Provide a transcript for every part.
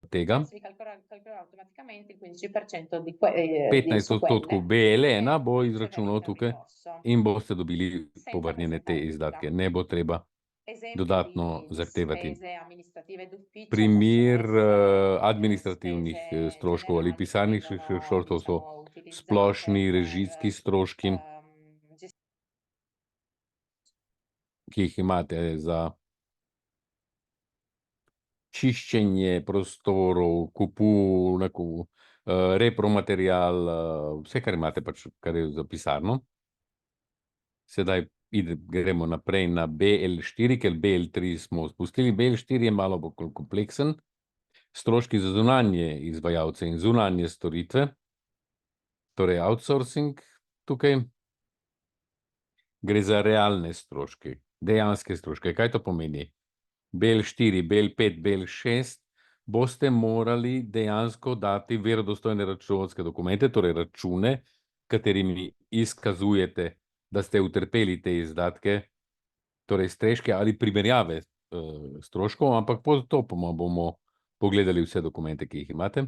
tega. Si calcola automaticamente il 15% di, su 15 odstotkov quelle. BL1 bo Non c'è izračunal verità tukaj ridosso, in boste dobili senza povrnjene te presentare izdatke. nulla. Ne bo treba Esempio dodatno di zahtevati. spese amministrative d'ufficio possono Primer essere administrativnih spese stroškov ali generali che pisarniških vengono, stroškov so diciamo, utilizzate splošni režijski per stroški, gestire ki jih imate za čiščenje prostorov, repromaterial, vse, kar imate pač, kar je za pisarno. Sedaj gremo naprej na BL4, ker BL3 smo spustili. BL4 je malo bolj kompleksen. Stroški za zunanje izvajalce in zunanje storitve, torej outsourcing tukaj, gre za realne stroške, dejanske stroške. Kaj to pomeni? BL4, BL5, BL6 boste morali dejansko dati verodostojne računovodske dokumente, torej račune, katerimi izkazujete, da ste utrpeli te izdatke, torej strežke ali primerjave stroškov, ampak postopoma bomo pogledali vse dokumente, ki jih imate,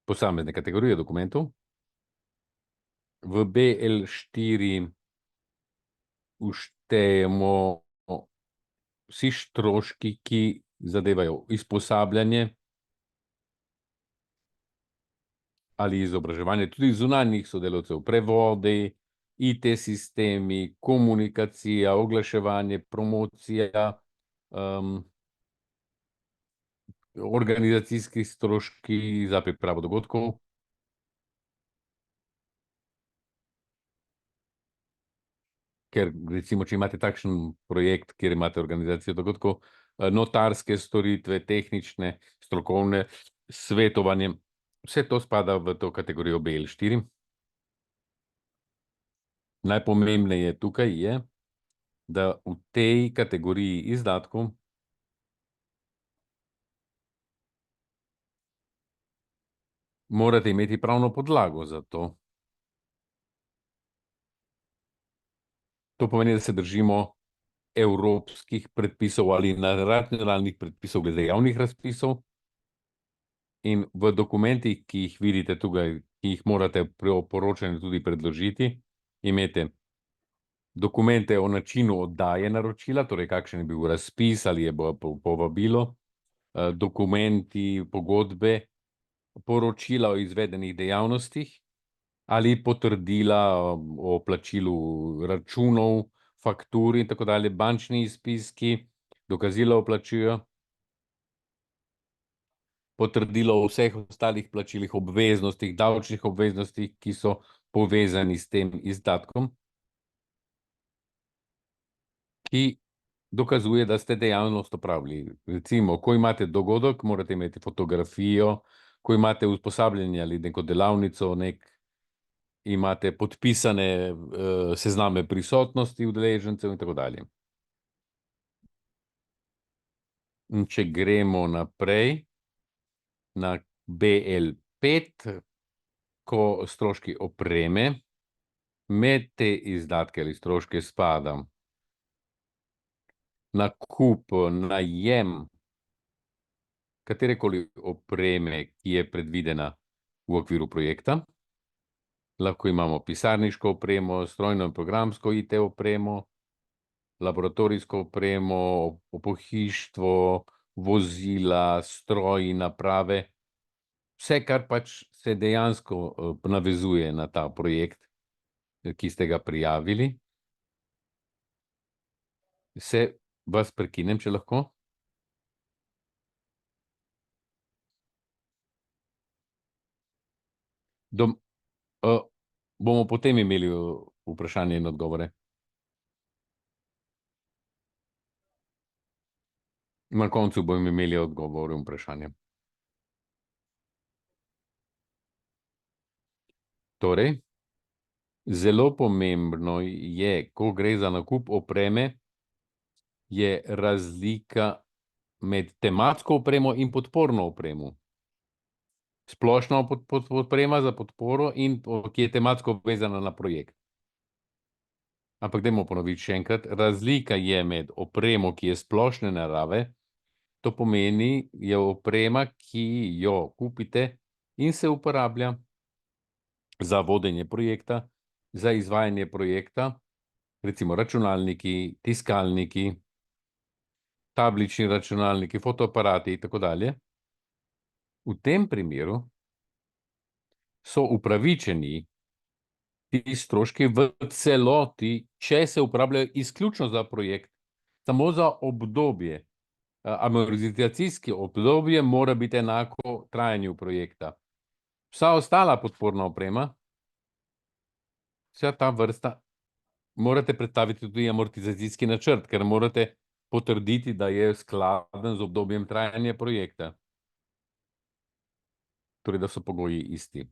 posamezne kategorije dokumentov. V BL4 uštejemo vsi stroški, ki zadevajo usposabljanje ali izobraževanje tudi zunanjih sodelavcev, prevodi, IT sistemi, komunikacija, oglaševanje, promocija, organizacijski stroški za pripravo dogodkov. Ker recimo, če imate takšen projekt, kjer imate organizacijo dogodkov, notarske storitve, tehnične, strokovne, svetovanje, vse to spada v to kategorijo BL4. Najpomembneje tukaj je, da v tej kategoriji izdatkov morate imeti pravno podlago za to. To pomeni, da se držimo evropskih predpisov ali nacionalnih predpisov glede javnih razpisov. In v dokumentih, ki jih vidite tukaj, ki jih morate pri poročanju tudi predložiti, imate dokumente o načinu oddaje naročila, torej kakšen je bil razpis ali je povabilo, dokumenti, pogodbe, poročila o izvedenih dejavnostih ali potrdila o plačilu računov, faktur in tako dalje, bančni izpiski, dokazila o plačilu, potrdilo o vseh ostalih plačilih, obveznostih, davčnih obveznostih, ki so povezani s tem izdatkom, ki dokazuje, da ste dejavnost opravili. Recimo, ko imate dogodek, morate imeti fotografijo, ko imate usposabljanje ali neko delavnico, imate podpisane sezname prisotnosti udeležencev in tako dalje. In če gremo naprej na BL5, ko stroški opreme, med te izdatke ali stroške spada nakup, najem katerekoli opreme, ki je predvidena v okviru projekta. Lahko imamo pisarniško opremo, strojno in programsko IT opremo, laboratorijsko opremo, pohištvo, vozila, stroji, naprave. Vse, kar pač se dejansko navezuje na ta projekt, ki ste ga prijavili. Se vas prekinem, če lahko? Bomo potem imeli vprašanje in odgovore. Na koncu bomo imeli odgovore in vprašanje. Torej, zelo pomembno je, ko gre za nakup opreme, je razlika med tematsko opremo in podporno opremo. Splošna oprema za podporo in ki je tematsko vezana na projekt. Ampak dajmo ponoviti še enkrat, razlika je med opremo, ki je splošne narave, To pomeni, je oprema, ki jo kupite in se uporablja za vodenje projekta, za izvajanje projekta, recimo računalniki, tiskalniki, tablični računalniki, fotoaparati in tako dalje. V tem primeru so upravičeni ti stroški v celoti, če se uporabljajo izključno za projekt, samo za obdobje. Amortizacijsko obdobje mora biti enako trajanju projekta. Vsa ostala podporna oprema, vsa ta vrsta, morate predstaviti tudi amortizacijski načrt, ker morate potrditi, da je skladen z obdobjem trajanja projekta. Torej, da so pogoji isti.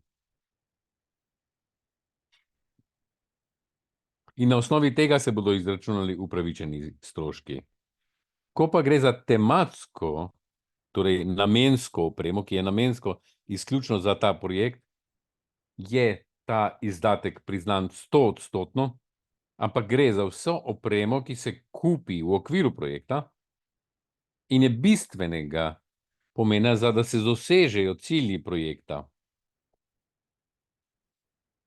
In na osnovi tega se bodo izračunali upravičeni stroški. Ko pa gre za tematsko, torej namensko opremo, ki je namensko izključno za ta projekt, je ta izdatek priznan 100%, ampak gre za vso opremo, ki se kupi v okviru projekta in je bistvenega pomena, da se dosežejo cilji projekta.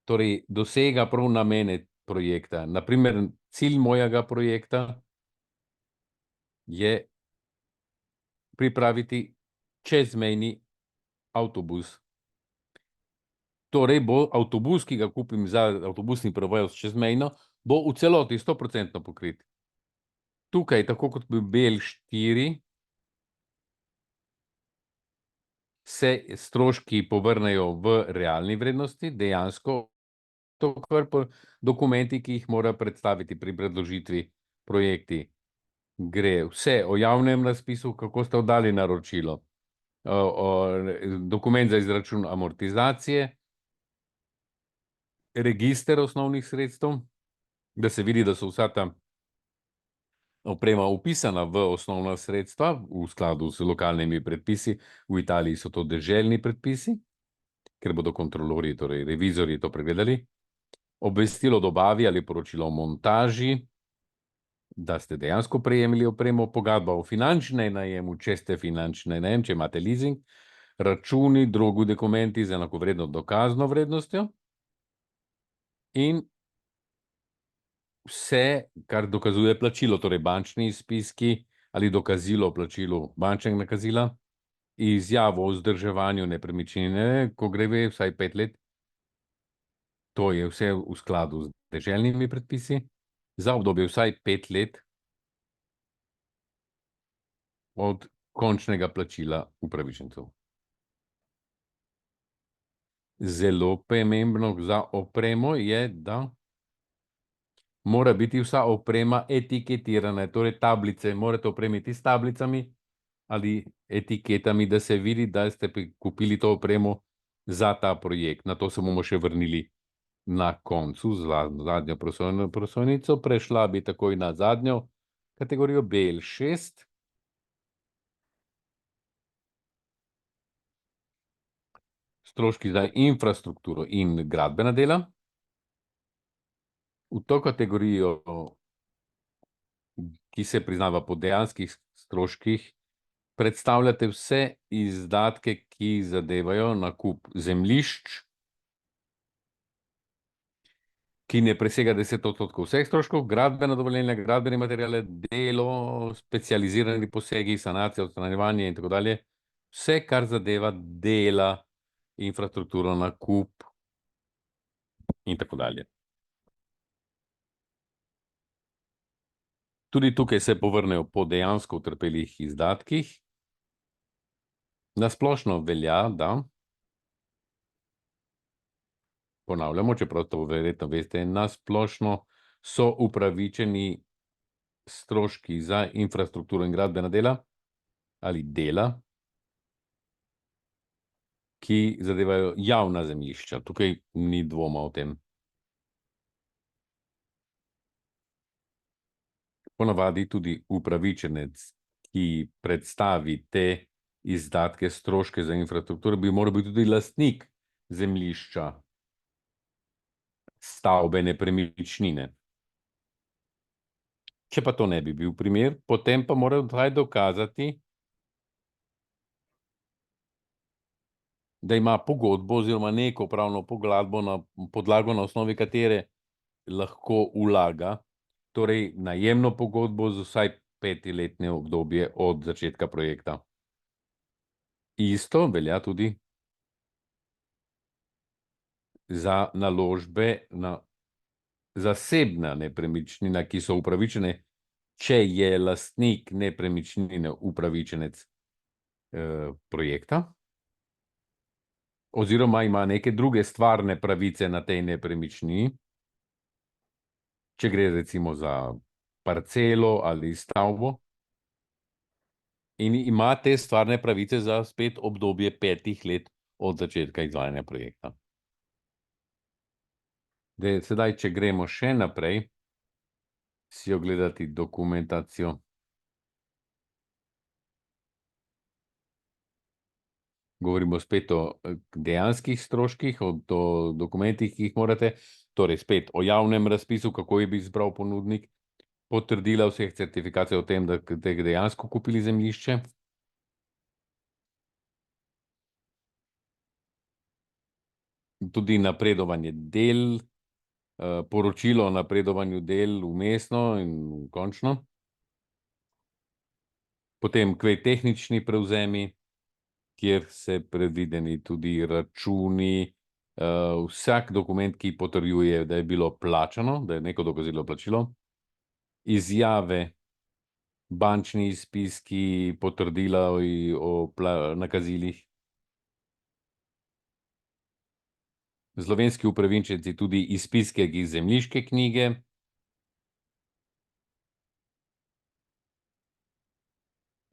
Torej, dosega prav namene projekta. Naprimer, cilj mojega projekta je pripraviti čezmejni avtobus. Torej bo avtobus, ki ga kupim za avtobusni prevoz čezmejno, bo v celoti 100% pokrit. Tukaj, tako kot bi BL4, se stroški povrnejo v realni vrednosti, dejansko to, kar dokumenti, ki jih mora predstaviti pri predložitvi projekti. Gre vse o javnem razpisu, kako ste oddali naročilo, dokument za izračun amortizacije, register osnovnih sredstev, da se vidi, da so vsa ta oprema upisana v osnovna sredstva v skladu z lokalnimi predpisi. V Italiji so to deželni predpisi, ker bodo kontrolorji, torej revizorji to pregledali. Obvestilo o dobavi ali poročilo o montaži, da ste dejansko prejemili opremo, pogodba o finančnem najemu, če ste finančni najem, če imate leasing, računi, drugi dokumenti z enakovredno dokazno vrednostjo in vse, kar dokazuje plačilo, torej bančni izpiski ali dokazilo o plačilu bančnega nakazila, izjavo o vzdrževanju nepremičnine, ko gre vsaj 5 let. To je vse v skladu z deželnimi predpisi, za obdobje vsaj 5 let od končnega plačila upravičencev. Zelo pomembno za opremo je, da mora biti vsa oprema etiketirana, torej tablice morate opremiti s tablicami ali etiketami, da se vidi, da ste kupili to opremo za ta projekt. Na to se bomo še vrnili na koncu z zadnjo prosojnico. Prešla bi takoj na zadnjo kategorijo BL6. Stroški za infrastrukturo in gradbena dela. V to kategorijo, ki se priznava po dejanskih stroških, predstavljate vse izdatke, ki zadevajo nakup zemljišč, ki ne presega 10% vseh stroškov, gradbena dovoljenja, gradbeni materiale, delo, specializirani posegi, sanacija, odstranjevanje in tako dalje. Vse, kar zadeva dela, infrastrukturo, nakup in tako dalje. Tudi tukaj se povrnejo po dejansko utrpelih izdatkih. Na splošno velja, da ponavljamo, čeprav to verjetno veste, na splošno so upravičeni stroški za infrastrukturo in gradbena dela ali dela, ki zadevajo javna zemljišča. Tukaj ni dvoma o tem. Ponavadi tudi upravičenec, ki predstavi te izdatke, stroške za infrastrukturo, bi moral biti tudi lastnik zemljišča, stavbe, nepremičnine. Če pa to ne bi bil primer, potem pa mora dokazati, da ima pogodbo oziroma neko pravno podlago, na osnovi katere lahko vlaga, torej najemno pogodbo z vsaj 5-letne obdobje od začetka projekta. Isto velja tudi za naložbe na zasebna nepremičnina, ki so upravičene, če je lastnik nepremičnine upravičenec projekta, oziroma ima neke druge stvarne pravice na tej nepremičnini, če gre recimo za parcelo ali stavbo, in ima te stvarne pravice za spet obdobje 5 let od začetka izvajanja projekta. Sedaj, če gremo še naprej, si ogledati dokumentacijo. Govorimo spet o dejanskih stroških, o dokumentih, ki jih morate, torej spet o javnem razpisu, kako je bi izbral ponudnik, potrdila vseh certifikacij o tem, da ste dejansko kupili zemljišče. Tudi napredovanje del, poročilo o napredovanju del vmesno in končno. Potem tehnični prevzemi, kjer se predvideni tudi računi, vsak dokument, ki potrjuje, da je bilo plačano, da je neko dokazilo plačilo, izjave, bančni izpiski, potrdila o nakazilih. Slovenski upravičenci tudi izpiske iz zemljiške knjige.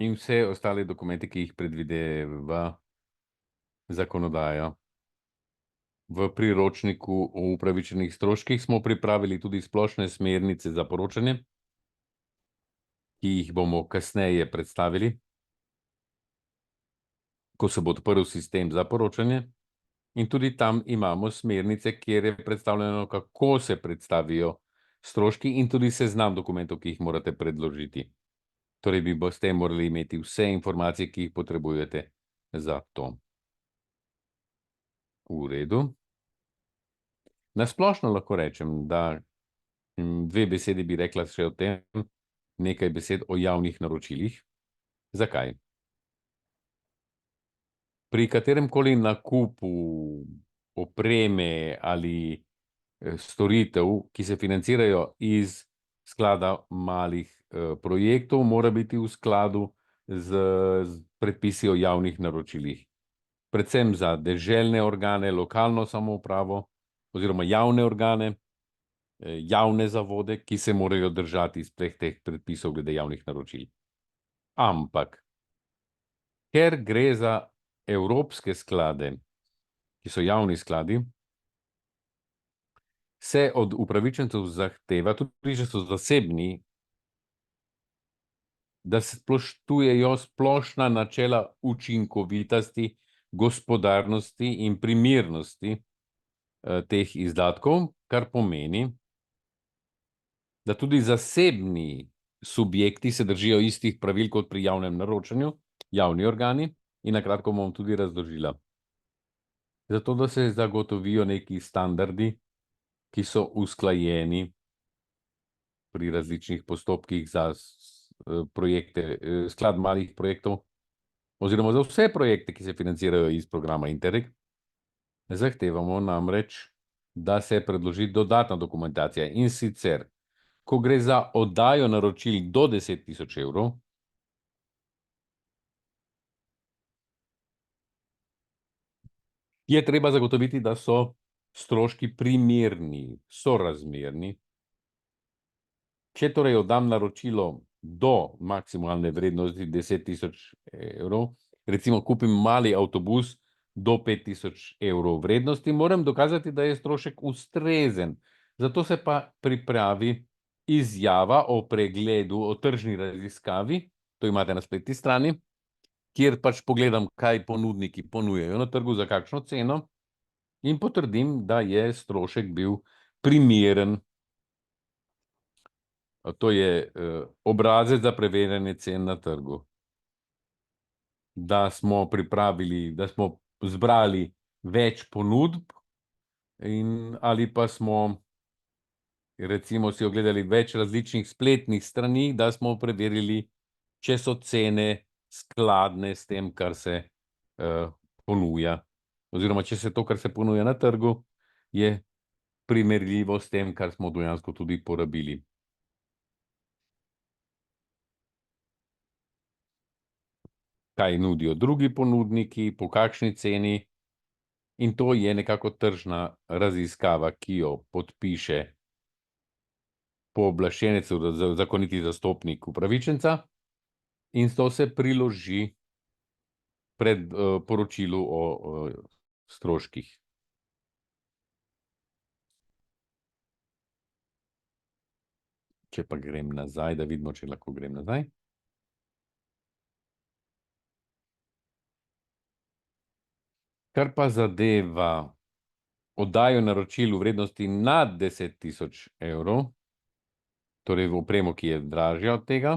In vse ostale dokumente, ki jih predvideva zakonodaja. V priročniku o upravičenih stroških smo pripravili tudi splošne smernice za poročanje, ki jih bomo kasneje predstavili, ko se bo odprl sistem za poročanje. In tudi tam imamo smernice, kjer je predstavljeno, kako se predstavijo stroški in tudi seznam dokumentov, ki jih morate predložiti. Torej bi boste morali imeti vse informacije, ki jih potrebujete za to. V redu. Na splošno lahko rečem, da 2 besedi bi rekla še o tem, nekaj besed o javnih naročilih. Zakaj? Pri kateremkoli nakupu opreme ali storitev, ki se financirajo iz sklada malih projektov, mora biti v skladu z predpisi o javnih naročilih. Predvsem za deželne organe, lokalno samoupravo oziroma javne organe, javne zavode, ki se morajo držati sploh teh predpisov glede javnih naročil. Ampak, ker gre za evropske sklade, ki so javni skladi, se od upravičencev zahteva, tudi če so zasebni, da se spoštujejo splošna načela učinkovitosti, gospodarnosti in primernosti teh izdatkov, kar pomeni, da tudi zasebni subjekti se držijo istih pravil kot pri javnem naročanju, javni organi, in na kratko bom tudi razložila. Zato, da se zagotovijo neki standardi, ki so usklajeni pri različnih postopkih za projekte, sklad malih projektov, oziroma za vse projekte, ki se financirajo iz programa Interreg, zahtevamo namreč, da se predloži dodatna dokumentacija, in sicer, ko gre za oddajo naročil do 10.000 evrov, je treba zagotoviti, da so stroški primerni, sorazmerni. Če torej oddam naročilo do maksimalne vrednosti 10.000 evrov, recimo kupim mali avtobus do 5.000 evrov vrednosti, moram dokazati, da je strošek ustrezen. Zato se pa pripravi izjava o pregledu, o tržni raziskavi, to imate na spletni strani, kjer pač pogledam, kaj ponudniki ponujajo na trgu, za kakšno ceno, in potrdim, da je strošek bil primeren. To je obrazec za preverjanje cen na trgu. Da smo pripravili, da smo zbrali več ponudb ali pa smo recimo si ogledali več različnih spletnih strani, da smo preverili, če so cene skladne s tem, kar se ponuja. Oziroma, če se to, kar se ponuja na trgu, je primerljivo s tem, kar smo dejansko tudi porabili. Kaj nudijo drugi ponudniki, po kakšni ceni, in to je nekako tržna raziskava, ki jo podpiše pooblaščenec, zakoniti zastopnik upravičenca, in to se priloži pred poročilu o stroških. Če pa grem nazaj, da vidimo, če lahko grem nazaj. Kar pa zadeva oddajo naročil v vrednosti nad 10.000 evrov, torej v opremo, ki je dražja od tega,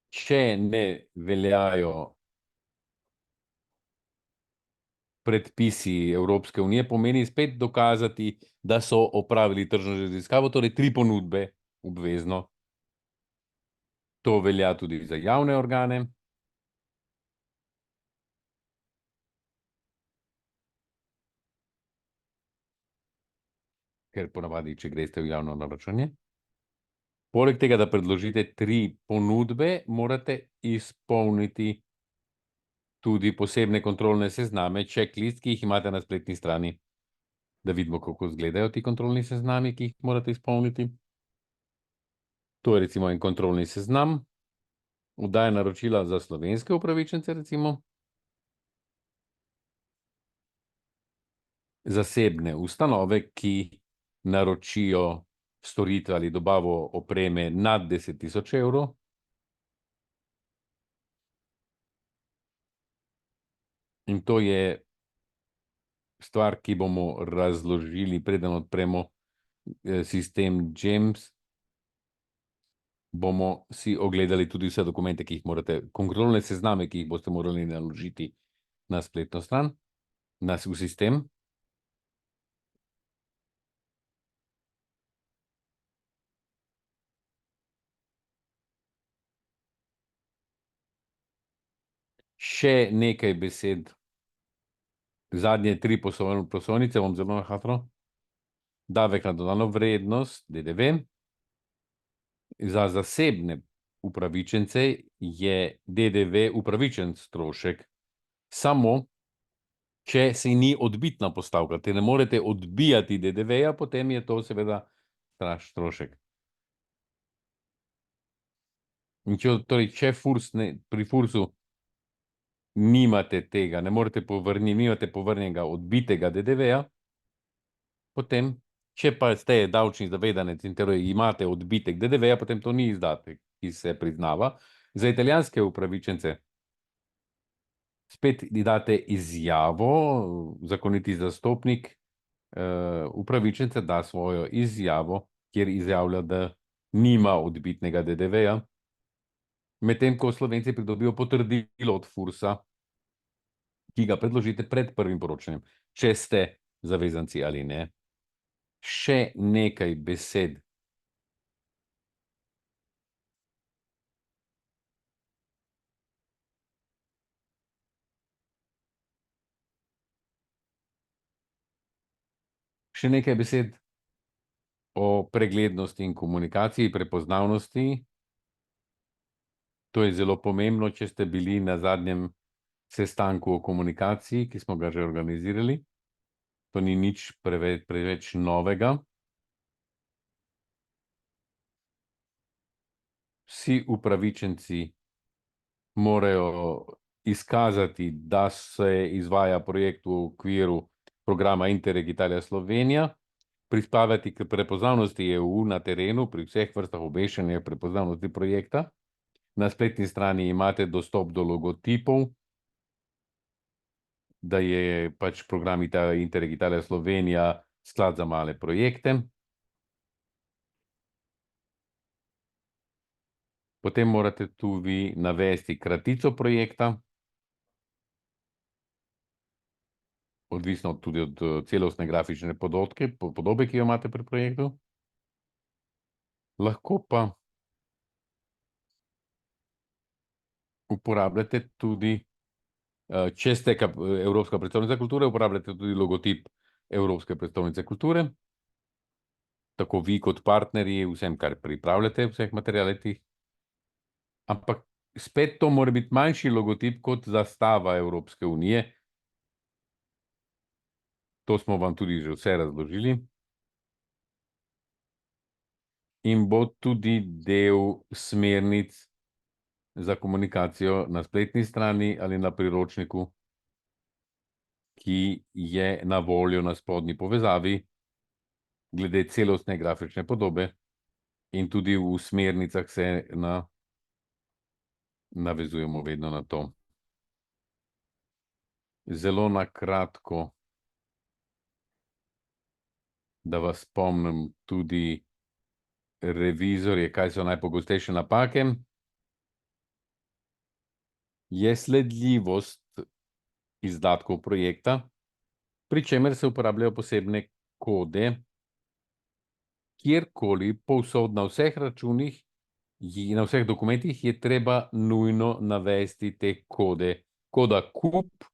če ne veljajo predpisi Evropske unije, pomeni spet dokazati, da so opravili tržno raziskavo, torej 3 ponudbe obvezno. To velja tudi za javne organe. Ker ponavadi, če greste v javno naročanje. Poleg tega, da predložite 3 ponudbe, morate izpolniti tudi posebne kontrolne sezname, checklist, ki jih imate na spletni strani. Da vidimo, kako izgledajo ti kontrolni seznami, ki jih morate izpolniti. To je recimo en kontrolni seznam. Oddaja naročila za slovenske upravičence, recimo. Zasebne ustanove, ki naročijo storitve ali dobavo opreme nad 10.000 evrov. In to je stvar, ki bomo razložili, preden odpremo sistem GEMS. Bomo si ogledali tudi vse dokumente, ki jih morate, kontrolne sezname, ki jih boste morali naložiti na spletno stran, v sistem. Še nekaj besed. Zadnje 3 prosojnice bom zelo na hitro. Davek na dodano vrednost, DDV. Za zasebne upravičence je DDV upravičen strošek, samo če se ni odbitna postavka. Te ne morete odbijati DDV-ja, potem je to seveda strošek. In torej, če pri FURS-u nimate tega, ne morete nimate povrnjenega odbitega DDV-ja, potem, če pa ste davčni zavedanec in torej imate odbitek DDV-ja, potem to ni izdatek, ki se priznava. Za italijanske upravičence spet date izjavo, zakoniti zastopnik upravičenca da svojo izjavo, kjer izjavlja, da nima odbitnega DDV-ja, medtem ko Slovenci pridobijo potrdilo od FURS-a, ki ga predložite pred prvim poročanjem, če ste zavezanci ali ne. Še nekaj besed. Še nekaj besed o preglednosti in komunikaciji, prepoznavnosti. To je zelo pomembno, če ste bili na zadnjem sestanku o komunikaciji, ki smo ga že organizirali. To ni nič preveč novega. Vsi upravičenci morajo izkazati, da se izvaja projekt v okviru programa Interreg Italija Slovenija, prispevati k prepoznavnosti EU na terenu pri vseh vrstah obveščanja prepoznavnosti projekta. Na spletni strani imate dostop do logotipov, da je pač program Interreg Italija Slovenija sklad za male projekte. Potem morate tu vi navesti kratico projekta, odvisno tudi od celostne grafične podobe, ki jo imate pri projektu. Lahko pa uporabljate tudi, če ste Evropska prestolnica kulture, uporabljate tudi logotip Evropske prestolnice kulture, tako vi kot partnerji, vsem, kar pripravljate, vseh materialih. Ampak spet to mora biti manjši logotip kot zastava Evropske unije. To smo vam tudi že vse razložili. In bo tudi del smernic za komunikacijo na spletni strani ali na priročniku, ki je na voljo na spodnji povezavi, glede celostne grafične podobe, in tudi v smernicah se navezujemo vedno na to. Zelo na kratko, da vas spomnim tudi revizorje, kaj so najpogostejše napake. Je sledljivost izdatkov projekta, pri čemer se uporabljajo posebne kode, kjerkoli, povsod, na vseh računih in na vseh dokumentih je treba nujno navesti te kode. Koda KUP,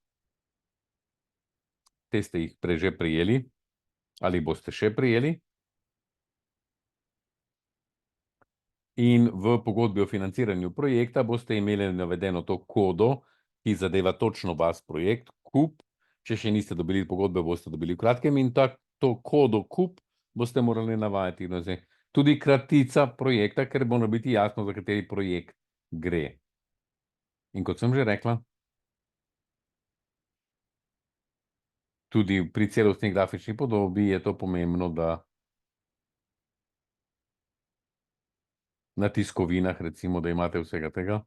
te ste jih prej že prijeli ali boste še prijeli. In v pogodbi o financiranju projekta boste imeli navedeno to kodo, ki zadeva točno vas projekt, KUP. Če še niste dobili pogodbe, boste dobili v kratkem, in to kodo KUP boste morali navajati. Tudi kratica projekta, ker mora biti jasno, za kateri projekt gre. In kot sem že rekla, tudi pri celostni grafični podobi je to pomembno, da na tiskovinah, recimo, da imate vsega tega.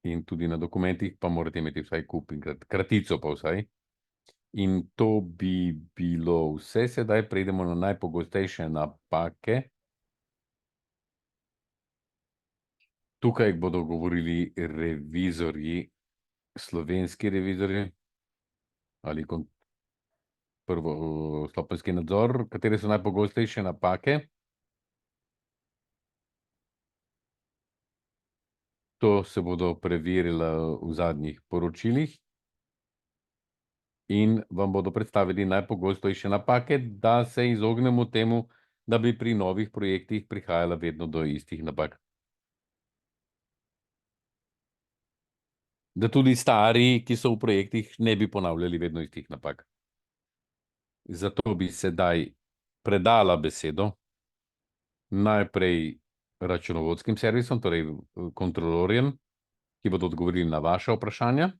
In tudi na dokumentih pa morate imeti vsaj KUP in kratico pa vsaj. In to bi bilo vse. Sedaj prejdemo na najpogostejše napake. Tukaj bodo govorili revizorji, slovenski revizorji ali prvostopenjski nadzor, katere so najpogostejše napake. To se bodo preverila v zadnjih poročilih in vam bodo predstavili najpogostejše napake, da se izognemo temu, da bi pri novih projektih prihajala vedno do istih napak. Da tudi stari, ki so v projektih, ne bi ponavljali vedno istih napak. Zato bi sedaj predala besedo najprej računovodskim servisom, torej kontrolorjem, ki bodo odgovorili na vaša vprašanja.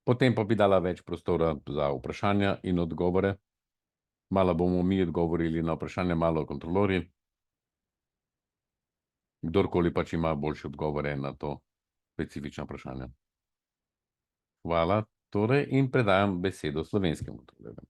Potem pa bi dala več prostora za vprašanja in odgovore. Malo bomo mi odgovorili na vprašanja, malo kontrolorji. Kdorkoli pač ima boljše odgovore na to specifično vprašanje. Hvala, torej, in predajam besedo slovenskemu kontrolorju.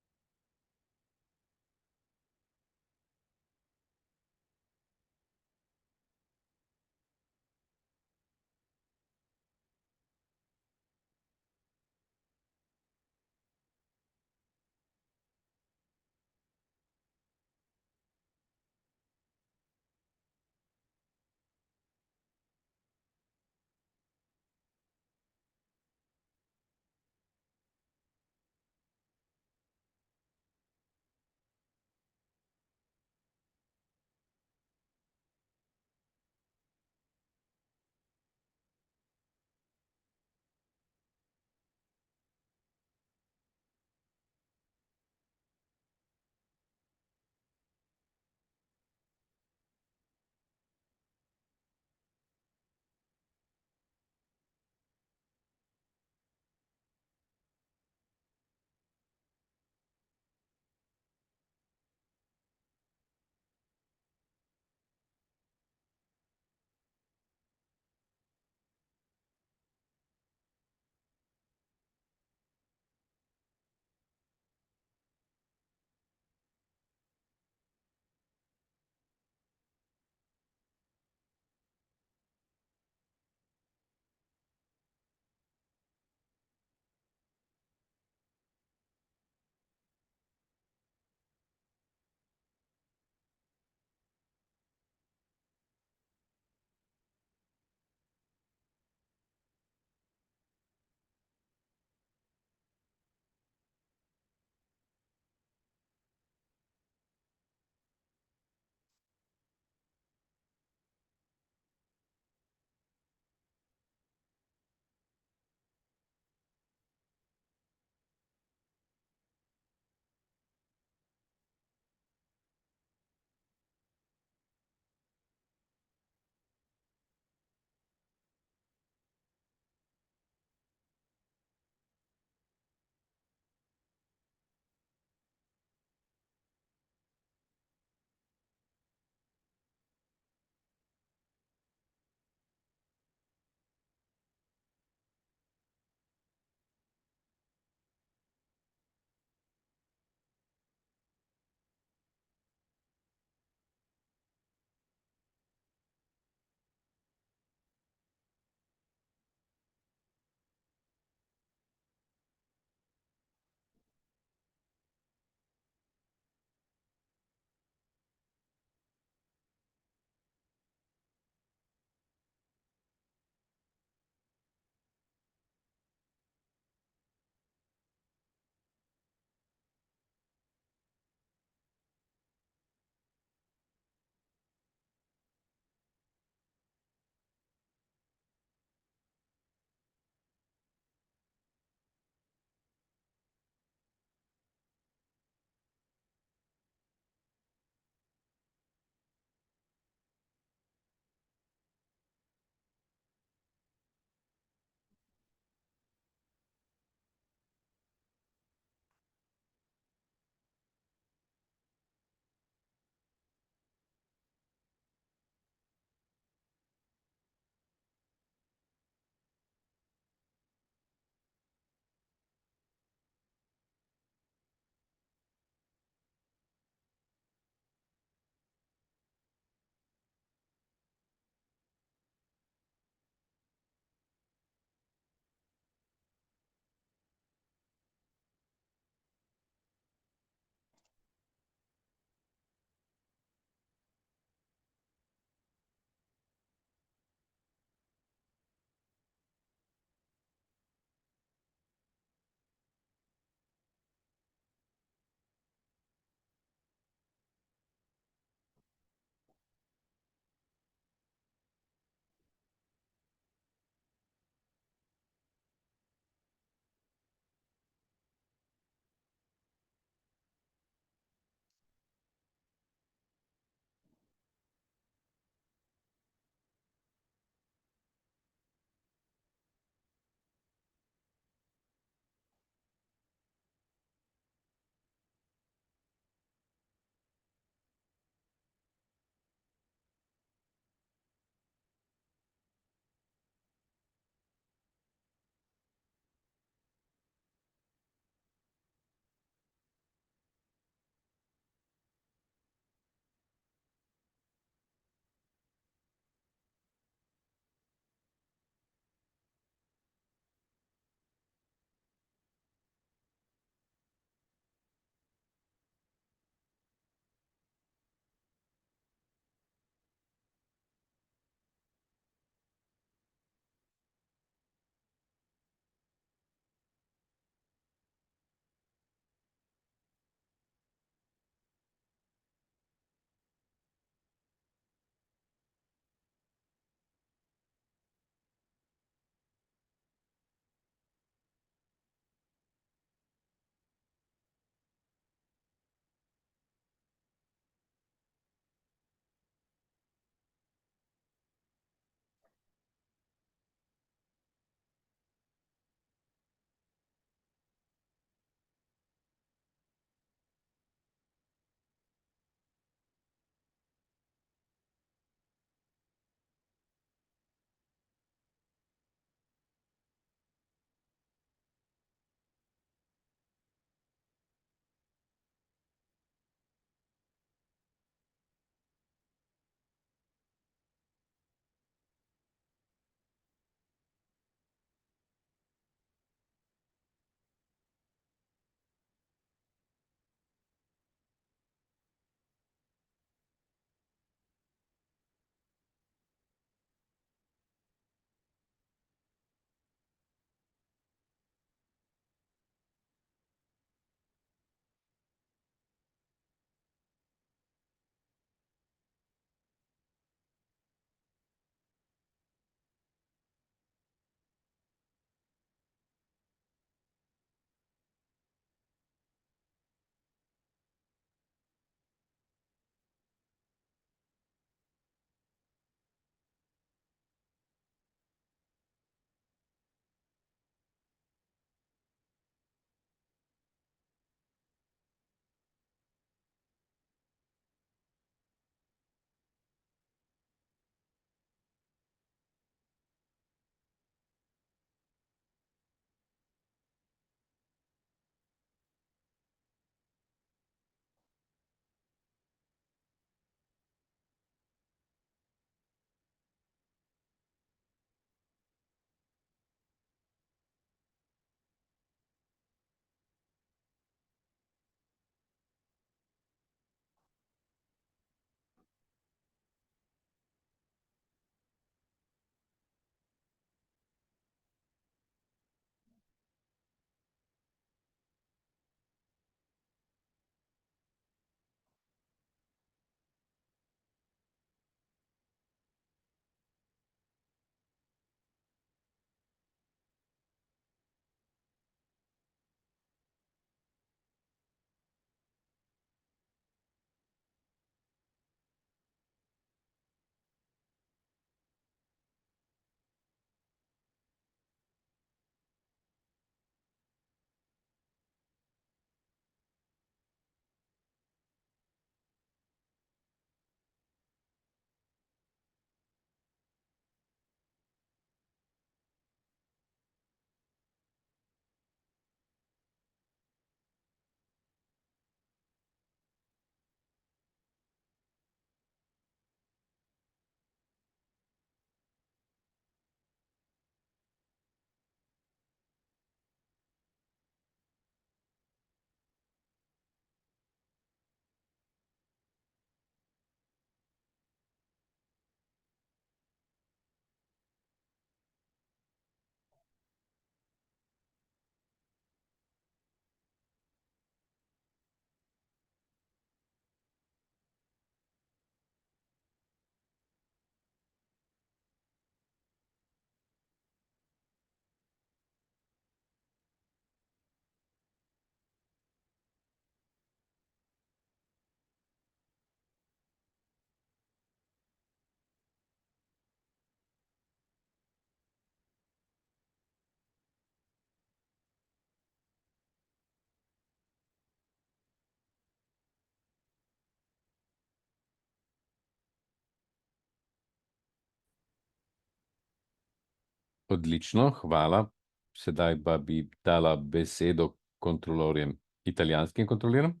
Odlično, hvala. Sedaj pa bi dala besedo kontrolorjem, italijanskim kontrolorjem,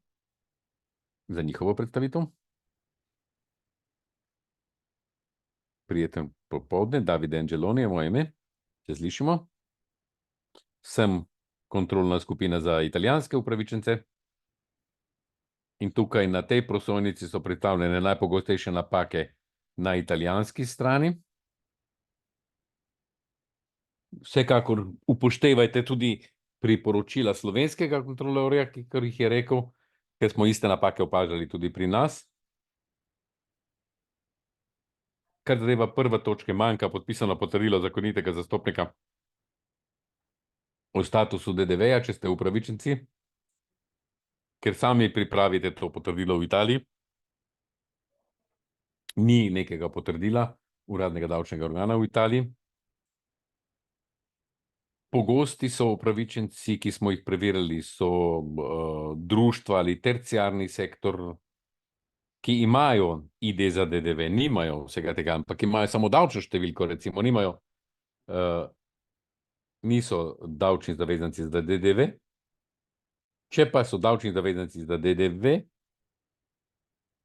za njihovo predstavitev. Prijeten popoldne, Davide Angeloni je moje ime. Se slišimo? Sem kontrolna skupina za italijanske upravičence. In tukaj na tej prosojnici so predstavljene najpogostejše napake na italijanski strani. Vsekakor upoštevajte tudi priporočila slovenskega kontrolorja, ki jih je rekel, ker smo iste napake opažali tudi pri nas. Kar zadeva prva točka, manjka podpisano potrdilo zakonitega zastopnika o statusu DDV-ja, če ste upravičenci, ker sami pripravite to potrdilo v Italiji. Ni nekega potrdila uradnega davčnega organa v Italiji. Pogosti so upravičenci, ki smo jih preverili, so društva ali terciarni sektor, ki imajo ID za DDV, nimajo vsega tega, ampak imajo samo davčno številko, recimo, niso davčni zavezanci za DDV. Če pa so davčni zavezanci za DDV,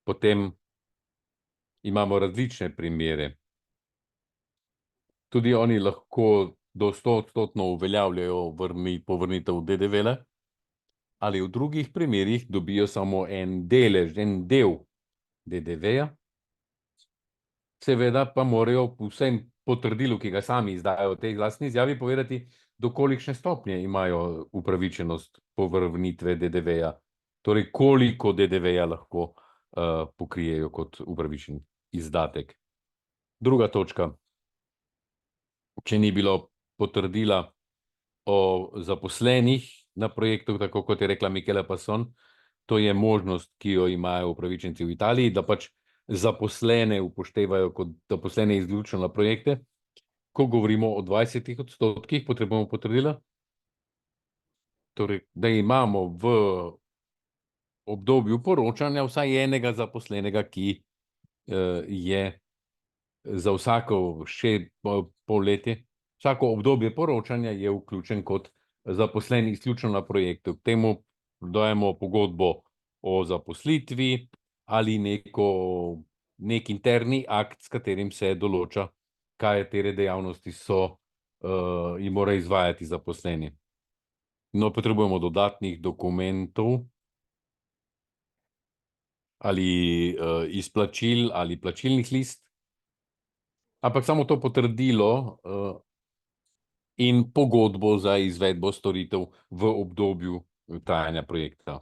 potem imamo različne primere. Tudi oni lahko do 100% uveljavljajo povrnitev DDV-la, ali v drugih primerih dobijo samo en delež, en del DDV-ja. Seveda pa morajo v vsem potrdilu, ki ga sami izdajo v tej lastni izjavi, povedati, do kolikšne stopnje imajo upravičenost povrnitve DDV-ja. Torej, koliko DDV-ja lahko pokrijejo kot upravičen izdatek. Druga točka. Če ni bilo potrdila o zaposlenih na projektu, tako kot je rekla Michela Passon, to je možnost, ki jo imajo upravičenci v Italiji, da pač zaposlene upoštevajo kot zaposlene izključno na projekte. Ko govorimo o 20%, potrebujemo potrdila. Torej, da imamo v obdobju poročanja vsaj enega zaposlenega, ki je za vsako polletje, vsako obdobje poročanja je vključen kot zaposlen izključno na projektu. K temu dajemo pogodbo o zaposlitvi ali nek interni akt, s katerim se določa, katere dejavnosti in mora izvajati zaposleni. No, potrebujemo dodatnih dokumentov ali izplačil ali plačilnih list, ampak samo to potrdilo in pogodbo za izvedbo storitev v obdobju trajanja projekta.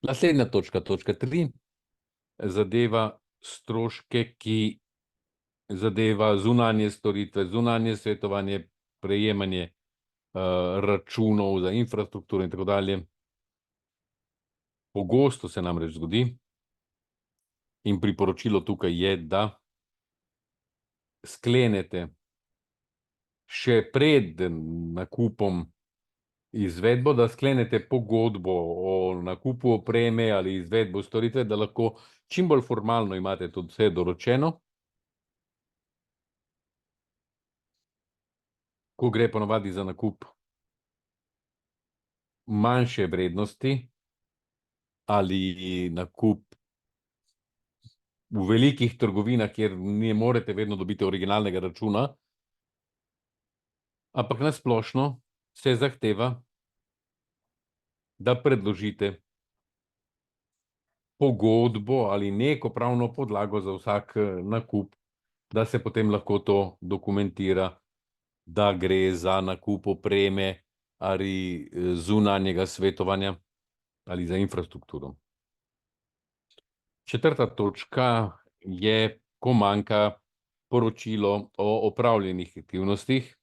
Naslednja točka, točka 3, zadeva stroške, ki zadeva zunanje storitve, zunanje svetovanje, prejemanje računov za infrastrukturo in tako dalje. Pogosto se namreč zgodi in priporočilo tukaj je, da sklenete še pred nakupom izvedbo, da sklenete pogodbo o nakupu opreme ali izvedbo storitve, da lahko čim bolj formalno imate tudi vse doročeno. Ko gre ponavadi za nakup manjše vrednosti ali nakup v velikih trgovinah, kjer ne morete vedno dobiti originalnega računa, ampak na splošno se zahteva, da predložite pogodbo ali neko pravno podlago za vsak nakup, da se potem lahko to dokumentira, da gre za nakup opreme ali zunanjega svetovanja ali za infrastrukturo. Četrta točka je, ko manjka poročilo o opravljenih aktivnostih,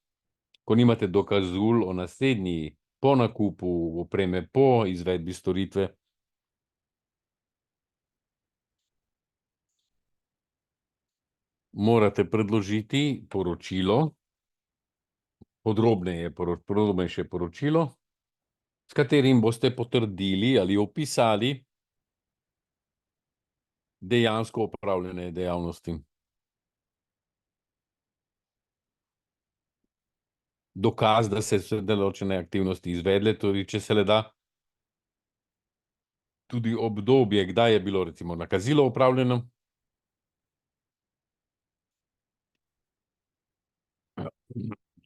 ko nimate dokazul o naslednji po nakupu opreme, po izvedbi storitve. Morate predložiti poročilo, podrobnejše poročilo, s katerim boste potrdili ali opisali dejansko opravljene dejavnosti. dokaz, da se so določene aktivnosti izvedle, tudi če se le da. Tudi obdobje, kdaj je bilo recimo nakazilo opravljeno.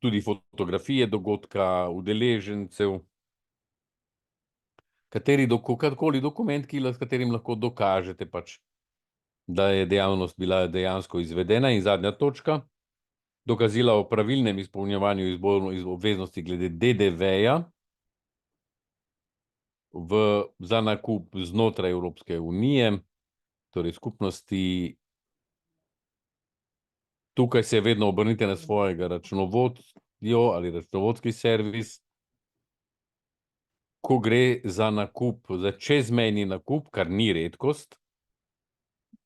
Tudi fotografije dogodka, udeležencev, katerikoli dokument, s katerim lahko dokažete pač, da je dejavnost bila dejansko izvedena. In zadnja točka, dokazila o pravilnem izpolnjevanju obveznosti glede DDV-ja za nakup znotraj Evropske unije, torej skupnosti. Tukaj se vedno obrnite na svojega računovodjo ali računovodski servis, ko gre za nakup, za čezmejni nakup, kar ni redkost.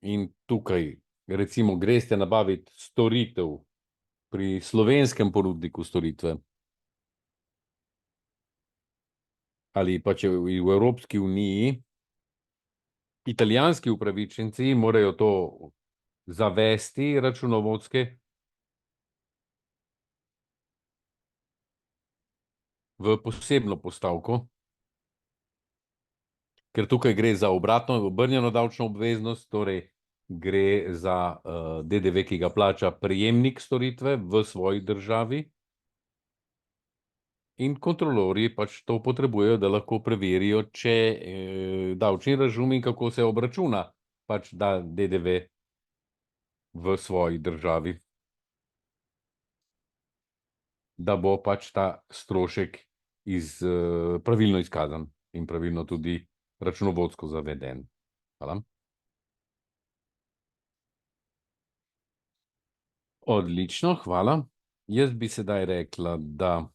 In tukaj recimo greste nabaviti storitev pri slovenskem ponudniku storitve ali pa če v Evropski uniji, italijanski upravičenci morajo to zavesti računovodske v posebno postavko, ker tukaj gre za obratno, obrnjeno davčno obveznost, torej gre za DDV, ki ga plača prejemnik storitve v svoji državi. In kontrolorji pač to potrebujejo, da lahko preverijo, če davčni račun in kako se obračuna pač da DDV v svoji državi, da bo pač ta strošek pravilno izkazan in pravilno tudi računovodsko zaveden. Hvala. Odlično, hvala. Jaz bi sedaj rekla, da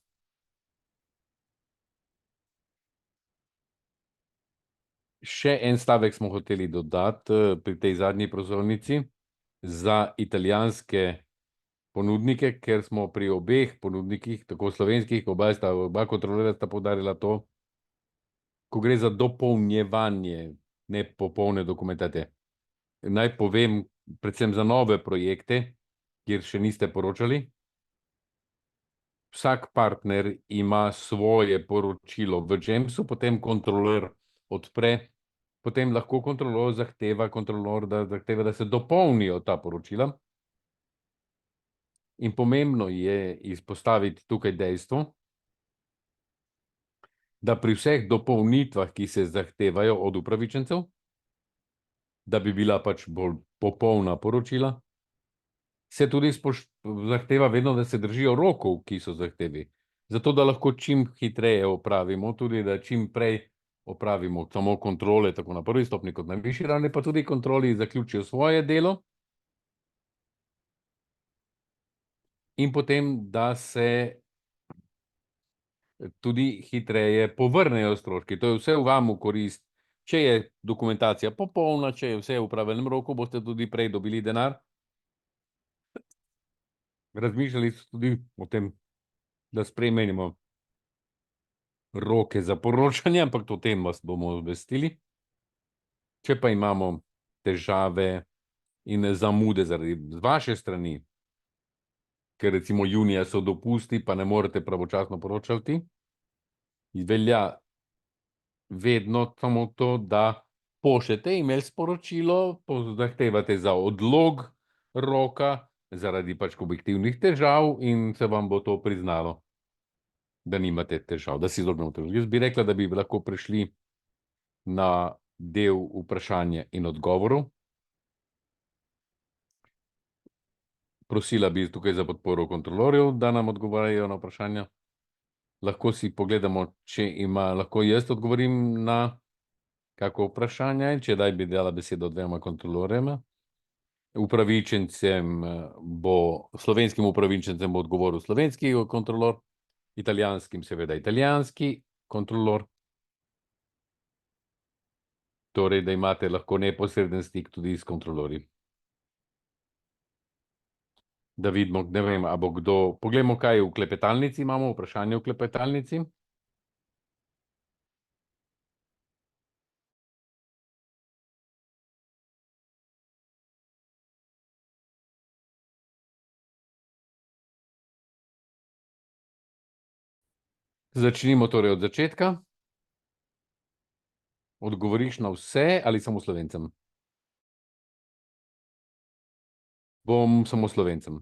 še en stavek smo hoteli dodati pri tej zadnji prosojnici za italijanske ponudnike, ker smo pri obeh ponudnikih, tako slovenskih, oba kontrolorja sta poudarila to, ko gre za dopolnjevanje nepopolne dokumentacije. Naj povem, predvsem za nove projekte, kjer še niste poročali. Vsak partner ima svoje poročilo v GEMS-u, potem kontrolor odpre, potem lahko kontrolor zahteva, da se dopolnijo ta poročila. In pomembno je izpostaviti tukaj dejstvo, da pri vseh dopolnitvah, ki se zahtevajo od upravičencev, da bi bila pač bolj popolna poročila, se tudi zahteva vedno, da se držijo rokov, ki so zahtevi. Zato, da lahko čim hitreje opravimo, tudi da čim prej opravimo samo kontrole, tako na prvi stopnji kot na višji ravni, pa tudi kontroli zaključijo svoje delo. In potem, da se tudi hitreje povrnejo stroški. To je vse v vam v korist. Če je dokumentacija popolna, če je vse v pravilnem roku, boste tudi prej dobili denar. Razmišljali so tudi o tem, da spremenimo roke za poročanje, ampak to tem vas bomo obvestili. Če pa imamo težave in zamude zaradi vaše strani, ker recimo junija so dopusti, pa ne morete pravočasno poročati, velja vedno samo to, da pošljete e-mail sporočilo, zahtevate za odlog roka zaradi pač objektivnih težav in se vam bo to priznalo, da nimate težav, da si izognemo težav. Jaz bi rekla, da bi lahko prišli na del vprašanja in odgovorov. Prosila bi tukaj za podporo kontrolorjev, da nam odgovarjajo na vprašanja. Lahko si pogledamo, če lahko jaz odgovorim na kako vprašanje, če daj bi dala besedo dvema kontrolorjema. Slovenskim upravičencem bo odgovoril slovenski kontrolor, italijanskim seveda italijanski kontrolor. Torej, da imate lahko neposreden stik tudi s kontrolorji. Da vidimo, ne vem, a bo kdo, poglejmo, kaj v klepetalnici imamo, vprašanje v klepetalnici. Začnimo torej od začetka. Odgovoriš na vse ali samo Slovencem? Bom samo Slovencem.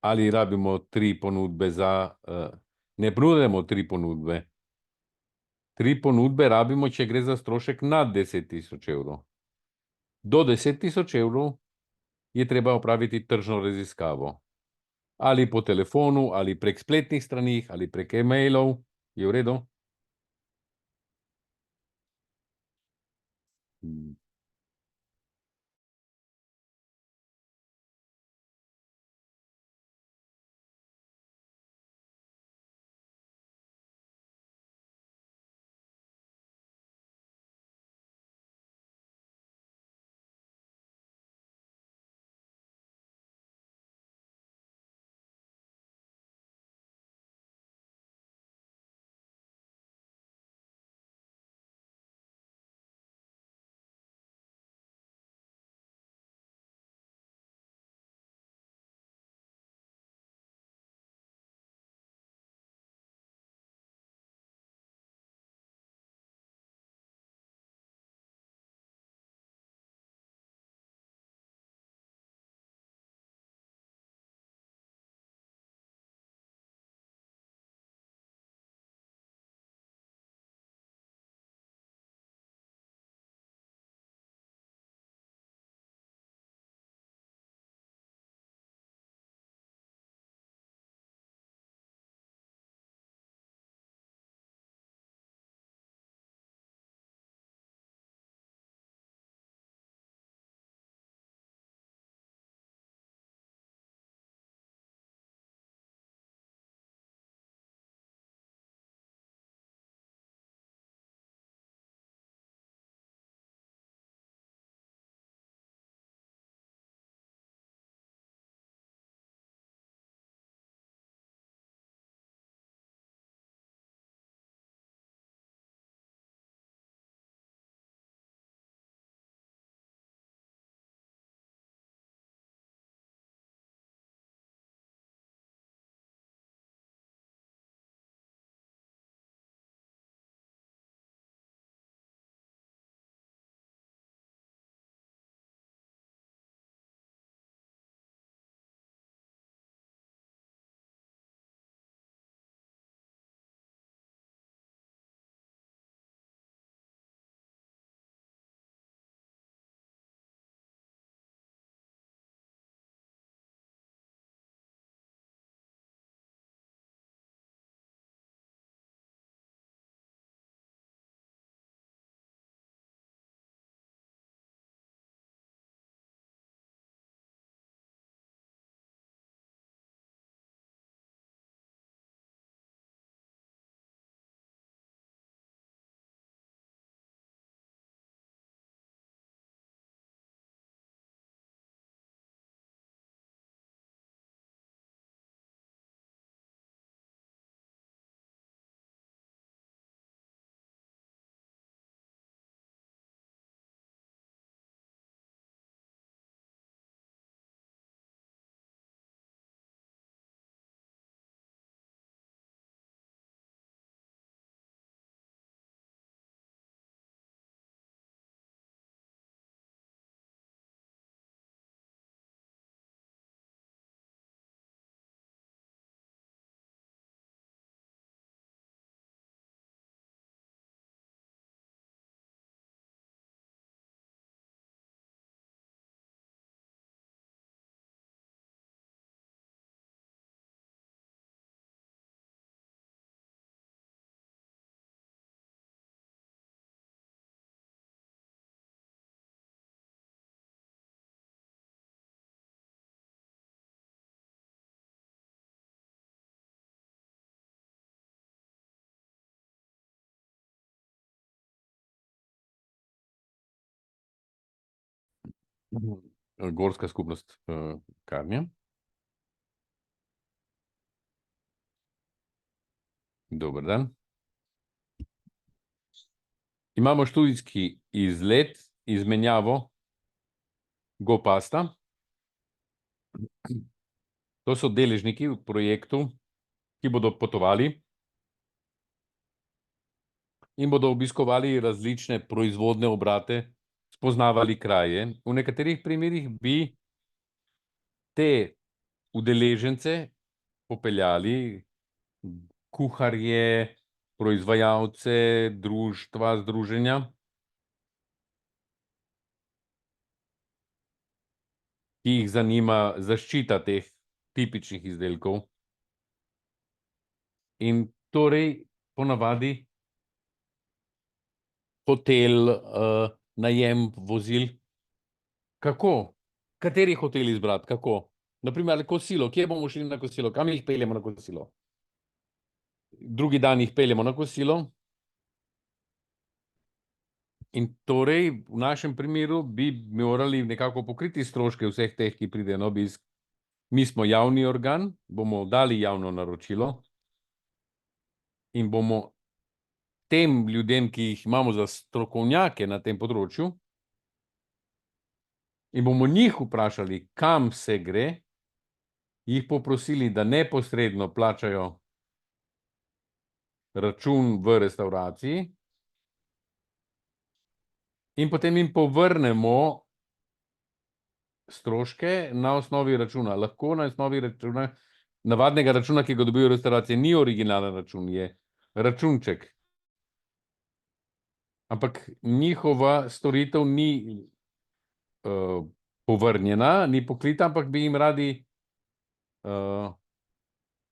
Ali rabimo tri ponudbe ne ponudimo tri ponudbe. Tri ponudbe rabimo, če gre za strošek nad 10 000 evrov. Do 10 000 evrov je treba opraviti tržno raziskavo. Ali po telefonu, ali prek spletnih stranih, ali prek e-mailov. Je v redu? Gorska skupnost Karnja. Dober dan. Imamo študijski izlet, izmenjavo GoPasta. To so deležniki v projektu, ki bodo potovali in bodo obiskovali različne proizvodne obrate, spoznavali kraje. V nekaterih primerih bi te udeležence popeljali kuharje, proizvajalce, društva, združenja, ki jih zanima zaščita teh tipičnih izdelkov. In torej ponavadi hotel, najem vozil. Kako? Kateri hotel izbrati? Kako? Naprimer, kosilo. Kje bomo šli na kosilo? Kam jih peljemo na kosilo? Drugi dan jih peljemo na kosilo. In torej, v našem primeru bi morali nekako pokriti stroške vseh teh, ki pridejo na obisk. Mi smo javni organ, bomo dali javno naročilo in bomo tem ljudem, ki jih imamo za strokovnjake na tem področju, in bomo njih vprašali, kam se gre, jih poprosili, da neposredno plačajo račun v restavraciji in potem jim povrnemo stroške na osnovi računa. Lahko na osnovi računa, navadnega računa, ki ga dobijo v restavraciji, ni originalen račun, je računček. Ampak njihova storitev ni povrnjena, ni pokrita, ampak bi jim radi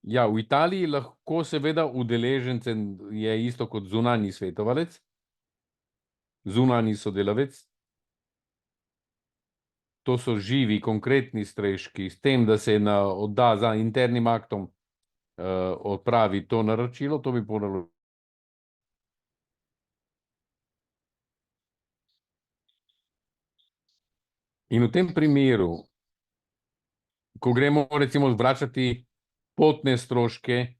ja, v Italiji lahko seveda udeležence je isto kot zunanji svetovalec, zunanji sodelavec. To so živi, konkretni streški, s tem, da se odda za internim aktom odpravi to naročilo, to bi moralo. In v tem primeru, ko gremo recimo vračati potne stroške,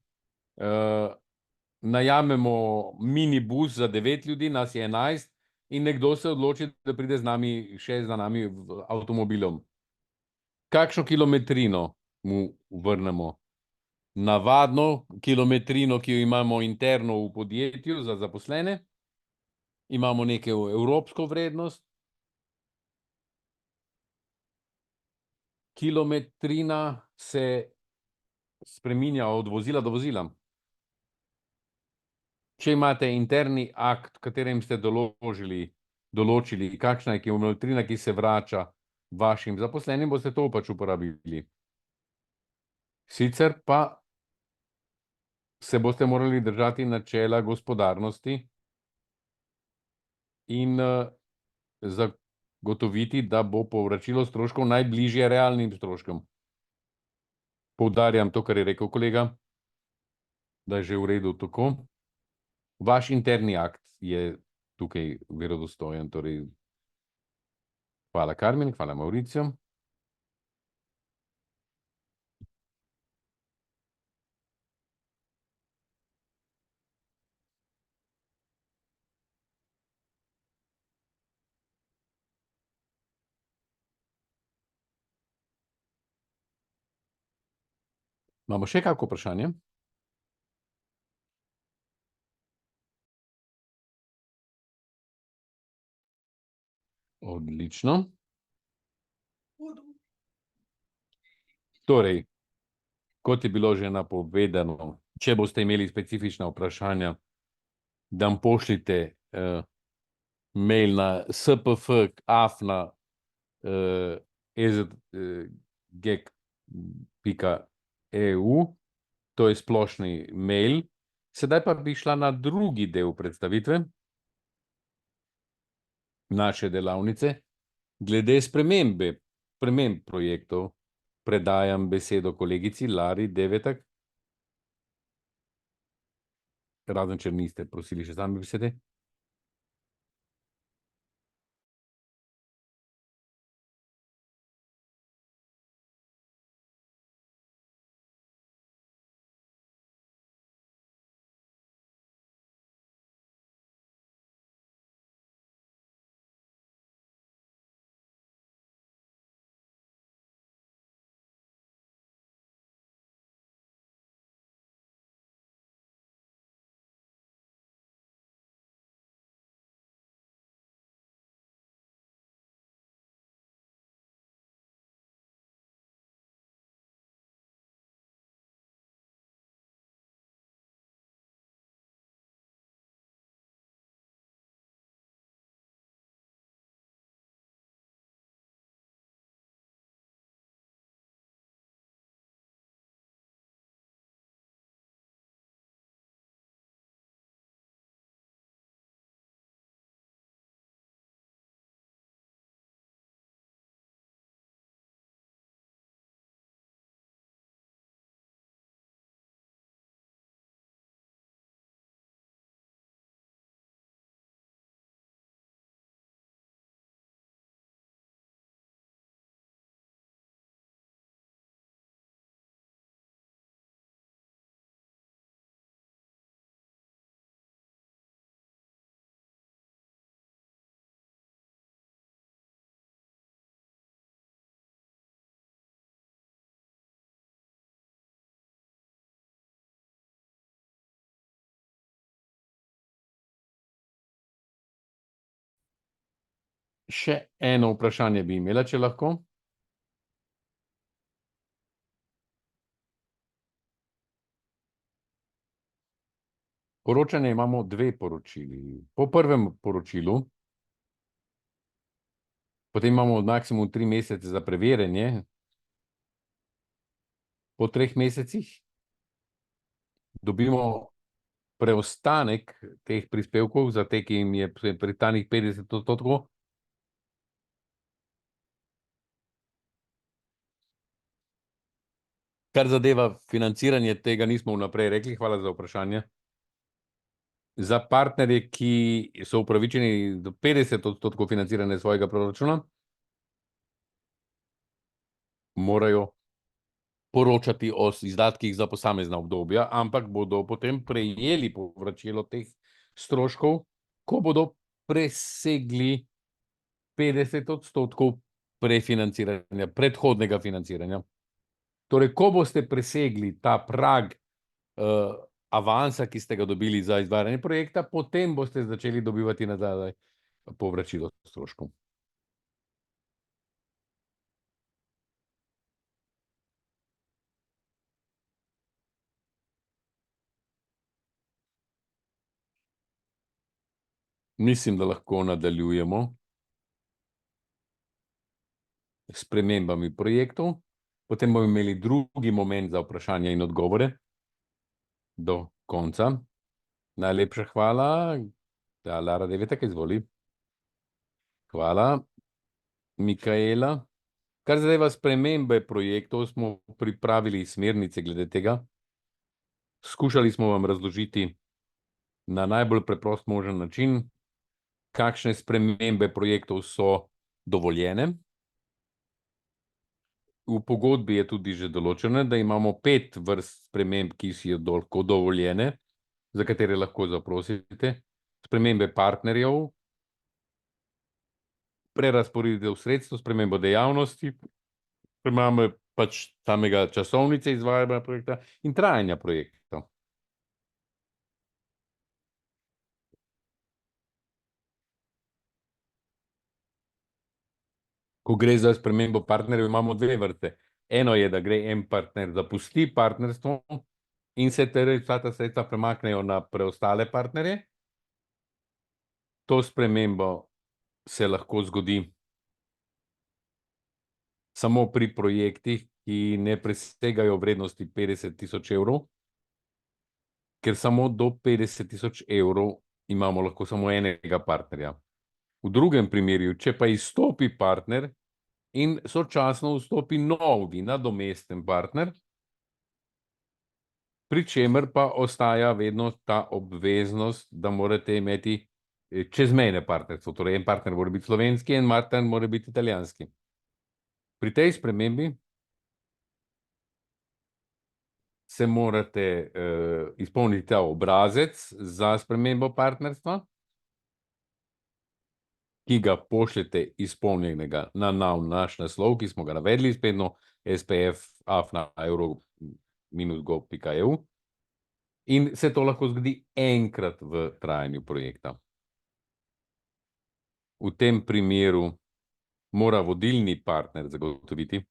najamemo minibus za 9 ljudi, nas je 11, in nekdo se odloči, da pride z nami, še za nami avtomobilom. Kakšno kilometrino mu vrnemo? Navadno kilometrino, ki jo imamo interno v podjetju za zaposlene, imamo neko evropsko vrednost. Kilometrina se spreminja od vozila do vozila. Če imate interni akt, v katerem ste določili, kakšna je kilometrina, ki se vrača vašim zaposlenim, boste to pač uporabili. Sicer pa se boste morali držati načela gospodarnosti in zagotoviti, da bo povračilo stroškov najbližje realnim stroškom. Poudarjam to, kar je rekel kolega, da je že v redu tako. Vaš interni akt je tukaj verodostojen. Torej, hvala Karmen, hvala Mauricio. Imamo še kako vprašanje? Odlično. Torej, kot je bilo že napovedano, če boste imeli specifična vprašanja, da nam pošljite mail na spf@ezgek.eu, to je splošni mail. Sedaj pa bi šla na drugi del predstavitve naše delavnice. Glede sprememb projektov predajam besedo kolegici Lari Devetak. Razen, če niste prosili še sami besede. Še eno vprašanje bi imela, če lahko. Poročanje imamo dve poročili. Po prvem poročilu, potem imamo maksimum 3 mesece za preverjanje, po 3 mesecih dobimo preostanek teh prispevkov za te, ki jim je pritanih 50%. Kar zadeva financiranje, tega nismo vnaprej rekli, hvala za vprašanje. Za partnerje, ki so upravičeni do 50% financiranja svojega proračuna, morajo poročati o izdatkih za posamezna obdobja, ampak bodo potem prejeli povračilo teh stroškov, ko bodo presegli 50% prefinanciranja, predhodnega financiranja. Torej, ko boste presegli ta prag avansa, ki ste ga dobili za izvajanje projekta, potem boste začeli dobivati nazaj povračilo stroškov. Mislim, da lahko nadaljujemo s spremembami projektov. Potem bomo imeli drugi moment za vprašanja in odgovore do konca. Najlepša hvala. Ja, Lara Devetek, izvoli. Hvala. Mikaela. Kar zadeva spremembe projektov, smo pripravili smernice glede tega. Skušali smo vam razložiti na najbolj preprost možen način, kakšne spremembe projektov so dovoljene. V pogodbi je tudi že določeno, da imamo 5 vrst sprememb, ki so lahko dovoljene, za katere lahko zaprosite. Spremembe partnerjev, prerazporeditev sredstev, spremembo dejavnosti, spremembe pač samega časovnice izvajanja projekta in trajanja projekta. Ko gre za spremembo partnerjev, imamo dve vrste. Eno je, da gre en partner zapusti partnerstvo in se ta sredstva premaknejo na preostale partnerje. To spremembo se lahko zgodi samo pri projektih, ki ne presegajo vrednosti 50.000 evrov, ker samo do 50.000 evrov imamo lahko samo enega partnerja. V drugem primeru, če pa izstopi partner in sočasno vstopi novi nadomesten partner, pri čemer pa ostaja vedno ta obveznost, da morate imeti čezmejne partnerstvo. Torej, en partner mora biti slovenski, en partner mora biti italijanski. Pri tej spremembi se morate izpolniti ta obrazec za spremembo partnerstva, ki ga pošljete izpolnjenega na naš naslov, ki smo ga navedli, spetno spf@euro-gov.eu, in se to lahko zgodi enkrat v trajanju projekta. V tem primeru mora vodilni partner zagotoviti,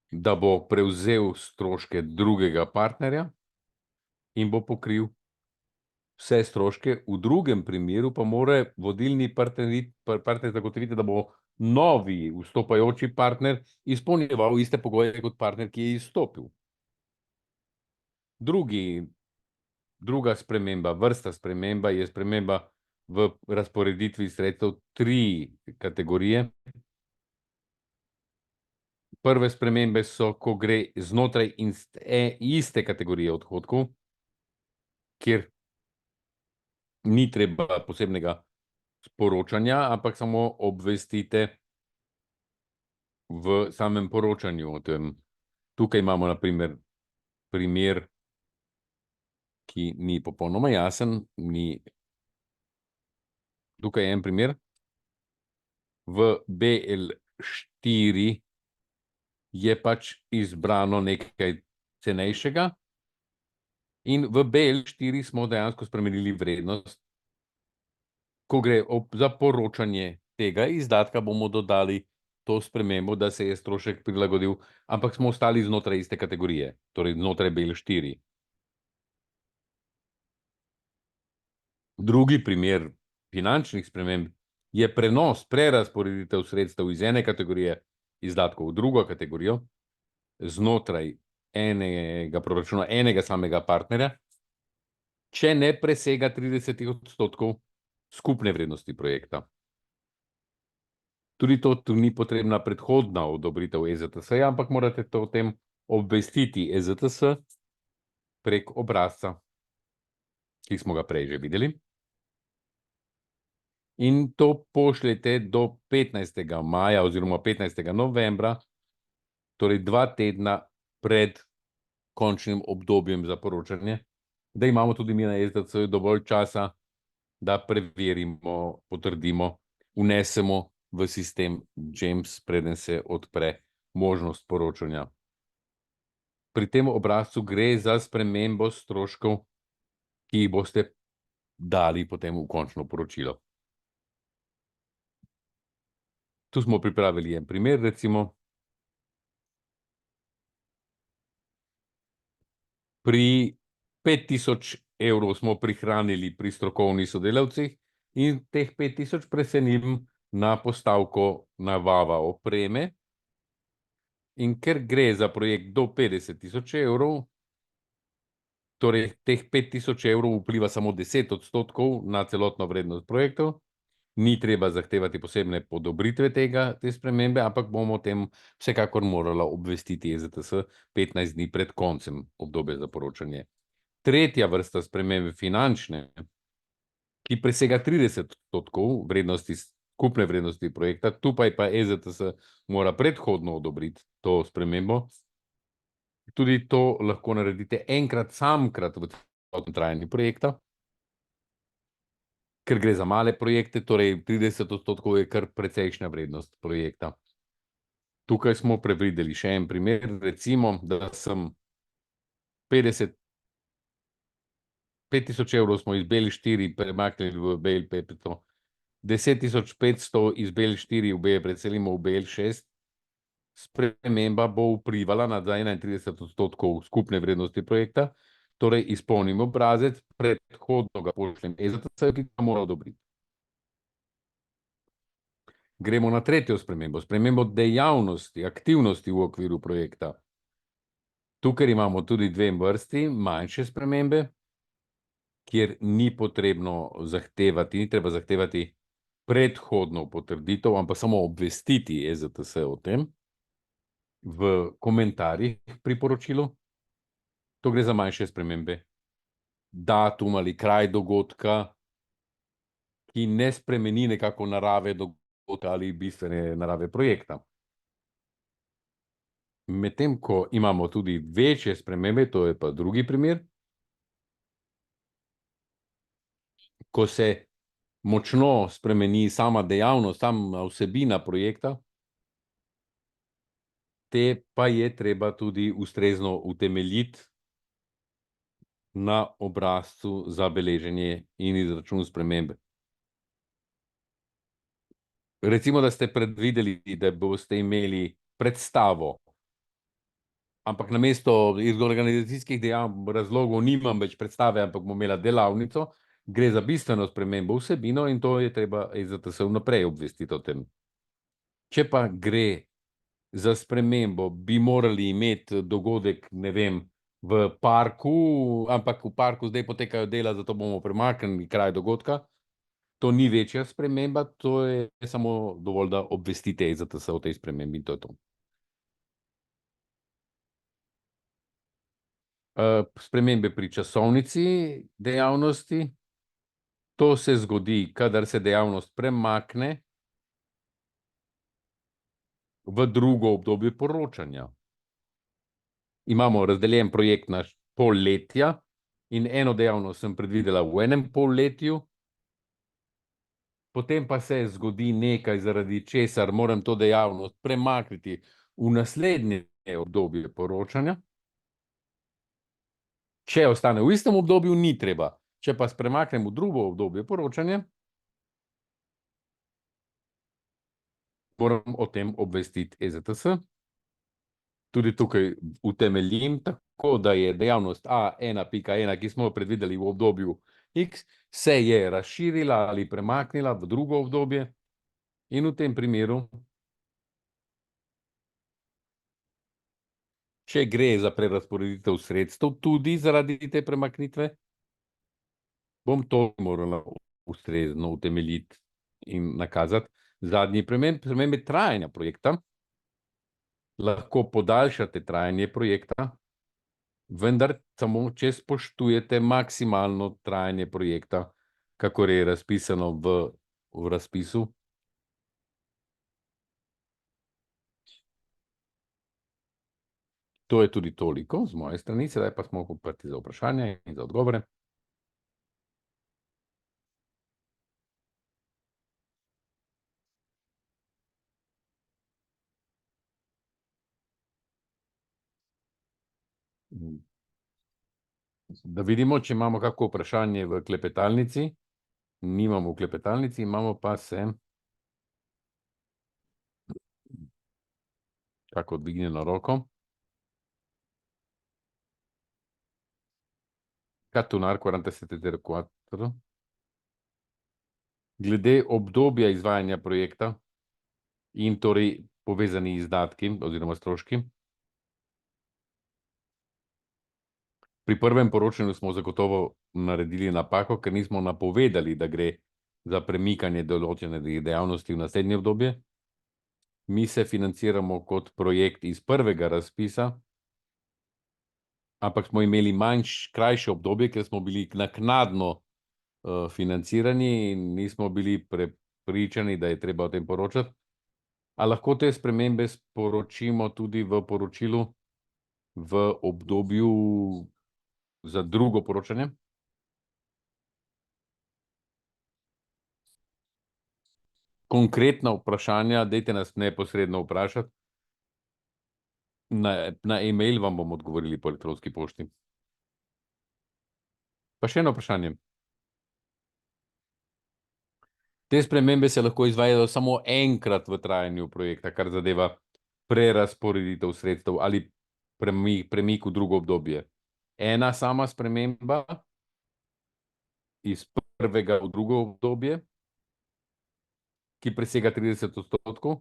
da bo prevzel stroške drugega partnerja in bo pokril vse stroške. V drugem primeru pa mora vodilni partner zagotoviti, da bo novi vstopajoči partner izpolnjeval iste pogoje kot partner, ki je izstopil. Druga sprememba, vrsta sprememba je sprememba v razporeditvi sredstev 3 kategorije. Prve spremembe so, ko gre znotraj iste kategorije odhodkov, kjer ni treba posebnega sporočanja, ampak samo obvestite v samem poročanju o tem. Tukaj imamo na primer primer, ki ni popolnoma jasen. Tukaj je en primer. V BL4 je pač izbrano nekaj cenejšega in v BL4 smo dejansko spremenili vrednost ko gre za poročanje tega izdatka, bomo dodali to spremembo, da se je strošek prilagodil, ampak smo ostali znotraj iste kategorije, torej znotraj BL4. Drugi primer finančnih sprememb je prenos, prerazporeditev sredstev iz ene kategorije izdatkov v drugo kategorijo znotraj enega proračuna, enega samega partnerja, če ne presega 30% skupne vrednosti projekta. Tudi to tu ni potrebna predhodna odobritev EZTS-ja, ampak morate to o tem obvestiti EZTS prek obrazca, ki smo ga prej že videli. In to pošljete do 15. maja oziroma 15. novembra, torej 2 tedna pred končnim obdobjem za poročanje, da imamo tudi mi na EZTS dovolj časa, da preverimo, potrdimo, vnesemo v sistem JAMES, preden se odpre možnost poročanja. Pri tem obrazcu gre za spremembo stroškov, ki jih boste dali potem v končno poročilo. Tu smo pripravili en primer, recimo. Pri 5000 evrov smo prihranili pri strokovnih sodelavcih in teh 5000 presenim na postavko nabava opreme. In ker gre za projekt do 50 000 evrov, torej teh 5000 evrov vpliva samo 10% na celotno vrednost projektov, ni treba zahtevati posebne odobritve te spremembe, ampak bomo o tem vsekakor morala obvestiti EZTS 15 dni pred koncem obdobja za poročanje. Tretja vrsta spremembe finančne, ki presega 30% vrednosti, skupne vrednosti projekta, tukaj pa EZTS mora predhodno odobriti to spremembo. Tudi to lahko naredite enkrat samkrat v celotnem trajanju projekta, ker gre za male projekte, torej 30% je kar precejšnja vrednost projekta. Tukaj smo predvideli še en primer, recimo, da sem 5000 evrov smo iz BL4 premaknili v BL5, 10.500 iz BL4 v BL preselimo v BL6, sprememba bo vplivala na 31% skupne vrednosti projekta, torej izpolnim obrazec, predhodno ga pošljem EZTS, ki ga mora odobriti. Gremo na tretjo spremembo dejavnosti, aktivnosti v okviru projekta. Tukaj imamo tudi 2 vrsti, manjše spremembe, kjer ni treba zahtevati predhodno potrditev, ampak samo obvestiti EZTS o tem v komentarjih pri poročilu. To gre za manjše spremembe. Datum ali kraj dogodka, ki ne spremeni nekako narave dogodka ali bistvene narave projekta. Medtem ko imamo tudi večje spremembe, to je pa drugi primer, ko se močno spremeni sama dejavnost, sama vsebina projekta, te pa je treba tudi ustrezno utemeljiti na obrazcu za beleženje in izračun spremembe. Recimo, da ste predvideli, da boste imeli predstavo, ampak namesto iz organizacijskih razlogov nimam več predstave, ampak bom imela delavnico, gre za bistveno spremembo vsebino in to je treba EZTS vnaprej obvestiti o tem. Če pa gre za spremembo, bi morali imeti dogodek, ne vem, v parku, ampak v parku zdaj potekajo dela, zato bomo premaknili kraj dogodka. To ni večja sprememba, to je samo dovolj, da obvestite EZTS o tej spremembi in to je to. Spremembe pri časovnici dejavnosti. To se zgodi, kadar se dejavnost premakne v drugo obdobje poročanja. Imamo razdeljen projekt na polletja in eno dejavnost sem predvidela v enem polletju, potem pa se zgodi nekaj, zaradi česar moram to dejavnost premakniti v naslednje obdobje poročanja. Če ostane v istem obdobju, ni treba. Če pa premaknem v drugo obdobje poročanja, moram o tem obvestiti EZTS. Tudi tukaj utemeljim tako, da je dejavnost A1.1, ki smo jo predvideli v obdobju X, se je razširila ali premaknila v drugo obdobje in v tem primeru, če gre za prerazporeditev sredstev tudi zaradi te premaknitve, bom to morala ustrezno utemeljiti in nakazati. Zadnji spremembe trajanja projekta, lahko podaljšate trajanje projekta, vendar samo, če spoštujete maksimalno trajanje projekta, kakor je razpisano v razpisu. To je tudi toliko z moje strani, sedaj pa smo odprti za vprašanje in za odgovore. Da vidimo, če imamo kako vprašanje v klepetalnici. Nimamo v klepetalnici, imamo pa se kako dvignjeno roko. Katunar 4704. Glede obdobja izvajanja projekta in torej povezani izdatki oziroma stroški. Pri prvem poročanju smo zagotovo naredili napako, ker nismo napovedali, da gre za premikanje določenih dejavnosti v naslednje obdobje. Mi se financiramo kot projekt iz prvega razpisa, ampak smo imeli krajše obdobje, ker smo bili naknadno financirani in nismo bili prepričani, da je treba o tem poročati. A lahko te spremembe sporočimo tudi v poročilu v obdobju za drugo poročanje? Konkretna vprašanja, dajte nas neposredno vprašati. Na e-mail vam bomo odgovorili po elektronski pošti. Pa še eno vprašanje. Te spremembe se lahko izvajajo samo enkrat v trajanju projekta, kar zadeva prerazporeditev sredstev ali premik v drugo obdobje. Ena sama sprememba iz prvega v drugo obdobje, ki presega 30%,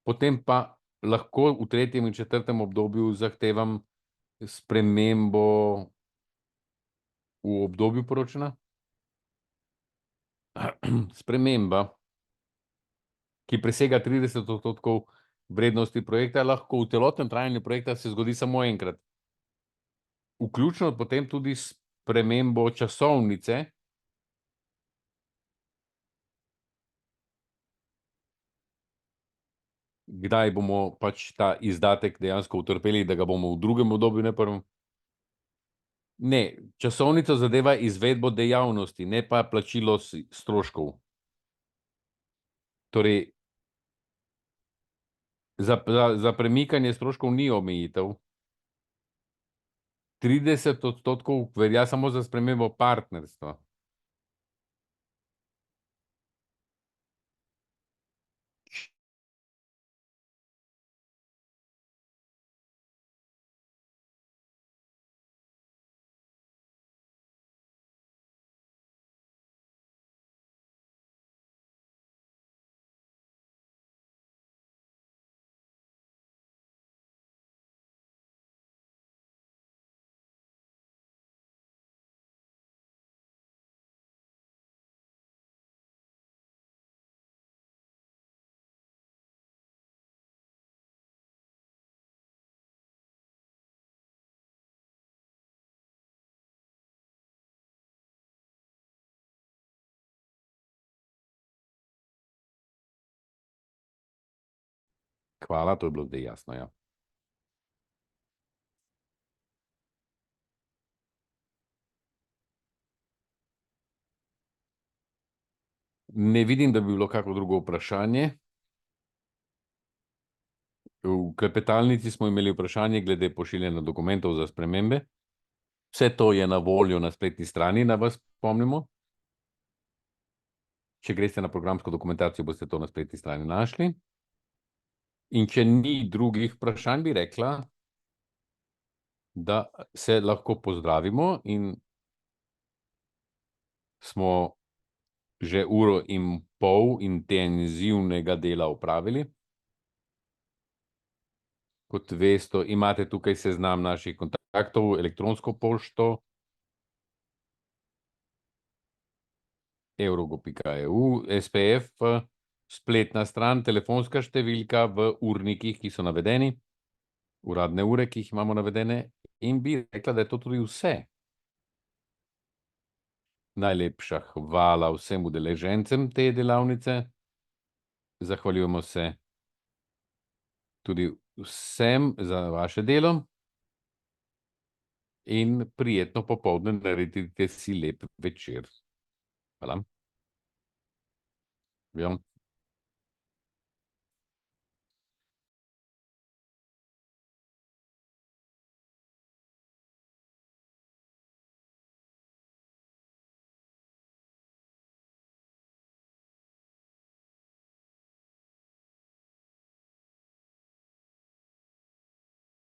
potem pa lahko v tretjem in četrtem obdobju zahtevam spremembo v obdobju poročanja. Sprememba, ki presega 30% vrednosti projekta, lahko v celotnem trajanju projekta se zgodi samo enkrat. Vključno potem tudi s spremembo časovnice, kdaj bomo pač ta izdatek dejansko utrpeli, da ga bomo v drugem obdobju, ne prvem. Ne, časovnica zadeva izvedbo dejavnosti, ne pa plačilo stroškov. Torej, za premikanje stroškov ni omejitev. 30% velja samo za spremembo partnerstva. Hvala, to je bilo zdaj jasno, ja. Ne vidim, da bi bilo kako drugo vprašanje. V klepetalnici smo imeli vprašanje glede pošiljanja dokumentov za spremembe. Vse to je na voljo na spletni strani, da vas spomnimo. Če greste na programsko dokumentacijo, boste to na spletni strani našli. In če ni drugih vprašanj, bi rekla, da se lahko pozdravimo in smo že 1,5 ure intenzivnega dela opravili. Kot veste, imate tukaj seznam naših kontaktov, elektronsko pošto, eurogo.eu, SPF, spletna stran, telefonska številka v urnikih, ki so navedeni, uradne ure, ki jih imamo navedene, in bi rekla, da je to tudi vse. Najlepša hvala vsem udeležencem te delavnice. Zahvaljujemo se tudi vsem za vaše delo in prijetno popoldne, naredite si lep večer. Hvala. Ja.